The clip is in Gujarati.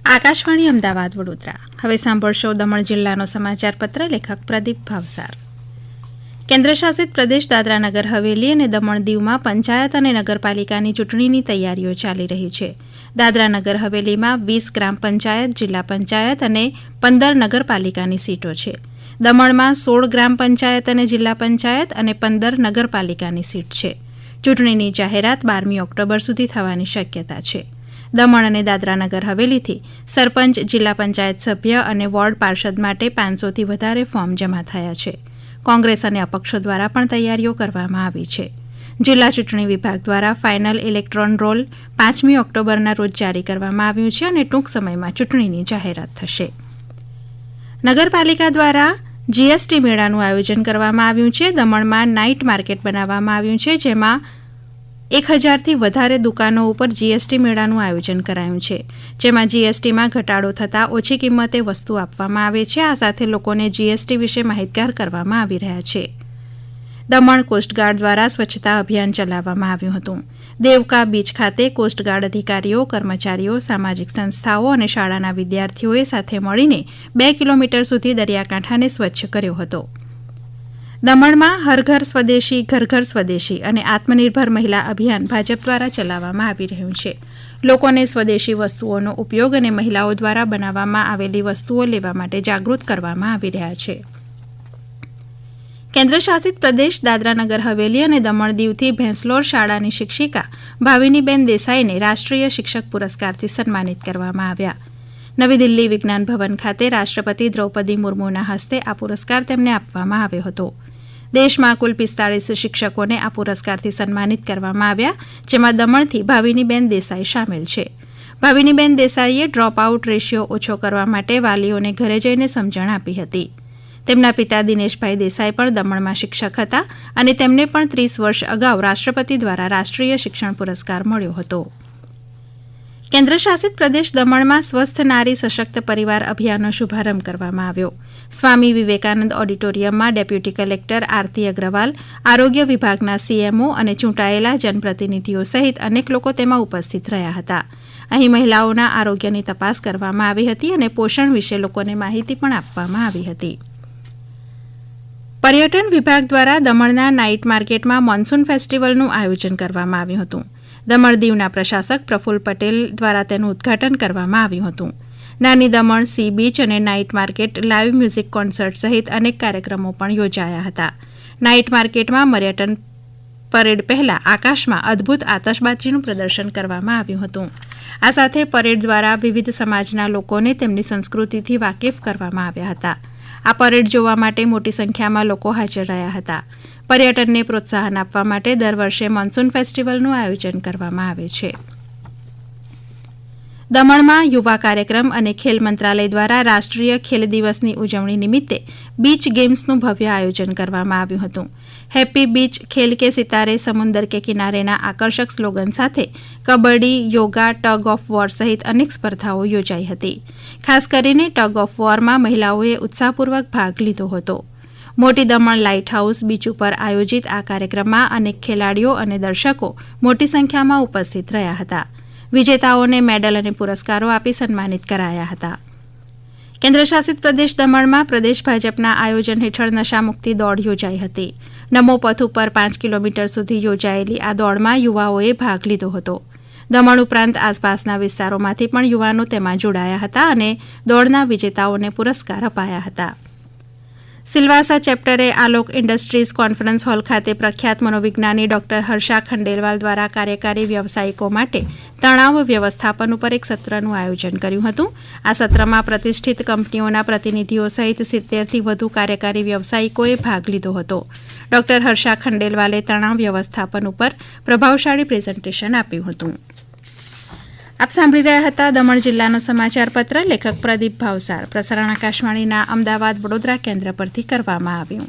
આકાશવાણી અમદાવાદ વડોદરા. હવે સાંભળશો દમણ જિલ્લાનો સમાચાર પત્ર. લેખક પ્રદીપ ભાવસાર. કેન્દ્રશાસિત પ્રદેશ દાદરા નગર હવેલી અને દમણ દીવમાં પંચાયત અને નગરપાલિકાની ચૂંટણીની તૈયારીઓ ચાલી રહી છે. દાદરા નગર હવેલીમાં 20 ગ્રામ પંચાયત, જિલ્લા પંચાયત અને 15 નગરપાલિકાની સીટો છે. દમણમાં 16 ગ્રામ પંચાયત અને જિલ્લા પંચાયત અને 15 નગરપાલિકાની સીટ છે. ચૂંટણીની જાહેરાત 12મી ઓક્ટોબર સુધી થવાની શક્યતા છે. દમણ અને દાદરા નગર હવેલીથી સરપંચ, જિલ્લા પંચાયત સભ્ય અને વોર્ડ પાર્ષદ માટે 500થી વધારે ફોર્મ જમા થયા છે. કોંગ્રેસ અને અપક્ષો દ્વારા પણ તૈયારીઓ કરવામાં આવી છે. જિલ્લા ચૂંટણી વિભાગ દ્વારા ફાઇનલ ઇલેક્ટ્રોન રોલ 5મી ઓક્ટોબરના રોજ જારી કરવામાં આવ્યું છે અને ટૂંક સમયમાં ચૂંટણીની જાહેરાત થશે. નગરપાલિકા દ્વારા જીએસટી મેળાનું આયોજન કરવામાં આવ્યું છે. દમણમાં નાઇટ માર્કેટ બનાવવામાં આવ્યું છે, જેમાં 1000થી વધારે દુકાનો ઉપર જીએસટી મેળાનું આયોજન કરાયું છે, જેમાં જીએસટીમાં ઘટાડો થતાં ઓછી કિંમતે વસ્તુ આપવામાં આવે છે. આ સાથે લોકોને જીએસટી વિશે માહિતગાર કરવામાં આવી રહ્યા છે. દમણ કોસ્ટગાર્ડ દ્વારા સ્વચ્છતા અભિયાન ચલાવવામાં આવ્યું હતું. દેવકા બીચ ખાતે કોસ્ટગાર્ડ અધિકારીઓ, કર્મચારીઓ, સામાજિક સંસ્થાઓ અને શાળાના વિદ્યાર્થીઓએ સાથે મળીને 2 કિલોમીટર સુધી દરિયાકાંઠાને સ્વચ્છ કર્યો હતો. દમણમાં હર ઘર સ્વદેશી, ઘર ઘર સ્વદેશી અને આત્મનિર્ભર મહિલા અભિયાન ભાજપ દ્વારા ચલાવવામાં આવી રહ્યું છે. લોકોને સ્વદેશી વસ્તુઓનો ઉપયોગ અને મહિલાઓ દ્વારા બનાવવામાં આવેલી વસ્તુઓ લેવા માટે જાગૃત કરવામાં આવી રહ્યા છે. કેન્દ્રશાસિત પ્રદેશ દાદરાનગર હવેલી અને દમણ દીવથી ભેંસલોર શાળાની શિક્ષિકા ભાવિનીબેન દેસાઈને રાષ્ટ્રીય શિક્ષક પુરસ્કારથી સન્માનિત કરવામાં આવ્યા. નવી દિલ્હી વિજ્ઞાન ભવન ખાતે રાષ્ટ્રપતિ દ્રૌપદી મુર્મુના હસ્તે આ પુરસ્કાર તેમને આપવામાં આવ્યો હતો. દેશમાં કુલ 45 શિક્ષકોને આ પુરસ્કારથી સન્માનિત કરવામાં આવ્યા, જેમાં દમણથી ભાવિનીબેન દેસાઈ સામેલ છે. ભાવિનીબેન દેસાઈએ ડ્રોપ આઉટ રેશિયો ઓછો કરવા માટે વાલીઓને ઘરે જઈને સમજણ આપી હતી. તેમના પિતા દિનેશભાઈ દેસાઈ પણ દમણમાં શિક્ષક હતા અને તેમને પણ 30 વર્ષ અગાઉ રાષ્ટ્રપતિ દ્વારા રાષ્ટ્રીય શિક્ષણ પુરસ્કાર મળ્યો હતો. કેન્દ્રશાસિત પ્રદેશ દમણમાં સ્વસ્થ નારી સશક્ત પરિવાર અભિયાનનો શુભારંભ કરવામાં આવ્યો. સ્વામી વિવેકાનંદ ઓડિટોરિયમમાં ડેપ્યુટી કલેક્ટર આરતી અગ્રવાલ, આરોગ્ય વિભાગના સીએમઓ અને ચૂંટાયેલા જનપ્રતિનિધિઓ સહિત અનેક લોકો તેમાં ઉપસ્થિત રહ્યા હતા. અહીં મહિલાઓના આરોગ્યની તપાસ કરવામાં આવી હતી અને પોષણ વિશે લોકોને માહિતી પણ આપવામાં આવી હતી. પર્યટન વિભાગ દ્વારા દમણના નાઇટ માર્કેટમાં મોન્સૂન ફેસ્ટિવલનું આયોજન કરવામાં આવ્યું હતું. દમણ દીવના પ્રશાસક પ્રફુલ્લ પટેલ દ્વારા તેનું ઉદ્ઘાટન કરવામાં આવ્યું હતું. નાની દમણ, સી બીચ અને night market, live music concert સહિત અનેક કાર્યક્રમો પણ યોજાયા હતા. નાઇટ માર્કેટમાં પર્યટન પરેડ પહેલા આકાશમાં અદ્ભુત આતશબાજીનું પ્રદર્શન કરવામાં આવ્યું હતું. આ સાથે પરેડ દ્વારા વિવિધ સમાજના લોકોને તેમની સંસ્કૃતિથી વાકેફ કરવામાં આવ્યા હતા. આ પરેડ જોવા માટે મોટી સંખ્યામાં લોકો હાજર રહ્યા હતા. પર્યટનને પ્રોત્સાહન આપવા માટે દર વર્ષે મોન્સૂન ફેસ્ટિવલનું આયોજન કરવામાં આવે છે. દમણમાં યુવા કાર્યક્રમ અને ખેલ મંત્રાલય દ્વારા રાષ્ટ્રીય ખેલ દિવસની ઉજવણી નિમિત્તે બીચ ગેમ્સનું ભવ્ય આયોજન કરવામાં આવ્યું હતું. હેપી બીચ, ખેલ કે સિતારે, સમુંદર કે કિનારેના આકર્ષક સ્લોગન સાથે kabaddi, yoga, tug of war સહિત અનેક સ્પર્ધાઓ યોજાઈ હતી. ખાસ કરીને ટગ ઓફ વોરમાં મહિલાઓએ ઉત્સાહપૂર્વક ભાગ લીધો હતો. મોટી દમણ લાઇટ હાઉસ બીચ ઉપર આયોજિત આ કાર્યક્રમમાં અનેક ખેલાડીઓ અને દર્શકો મોટી સંખ્યામાં ઉપસ્થિત રહ્યા હતા. વિજેતાઓને મેડલ અને પુરસ્કારો આપી સન્માનિત કરાયા હતા. કેન્દ્રશાસિત પ્રદેશ દમણમાં પ્રદેશ ભાજપના આયોજન હેઠળ નશામુક્તિ દોડ યોજાઈ હતી. નમો પથ ઉપર 5 કિલોમીટર સુધી યોજાયેલી આ દોડમાં યુવાઓએ ભાગ લીધો હતો. દમણ ઉપરાંત આસપાસના વિસ્તારોમાંથી પણ યુવાનો તેમાં જોડાયા હતા અને દોડના વિજેતાઓને પુરસ્કાર અપાયા હતા. સિલવાસા ચેપ્ટરે આલોક ઇન્ડસ્ટ્રીઝ કોન્ફરન્સ હોલ ખાતે પ્રખ્યાત મનોવિજ્ઞાની ડોક્ટર હર્ષા ખંડેલવાલ દ્વારા કાર્યકારી વ્યવસાયિકો માટે તણાવ વ્યવસ્થાપન ઉપર એક સત્રનું આયોજન કર્યું હતું. આ સત્રમાં પ્રતિષ્ઠિત કંપનીઓના પ્રતિનિધિઓ સહિત 70થી વધુ કાર્યકારી વ્યવસાયિકોએ ભાગ લીધો હતો. ડોક્ટર હર્ષા ખંડેલવાલે તણાવ વ્યવસ્થાપન ઉપર પ્રભાવશાળી પ્રેઝન્ટેશન આપ્યું હતું. આપ સાંભળી રહ્યા હતા દમણ જિલ્લાનો સમાચાર પત્ર. લેખક પ્રદીપ ભાવસાર. પ્રસારણ આકાશવાણીના અમદાવાદ વડોદરા કેન્દ્ર પરથી કરવામાં આવ્યું.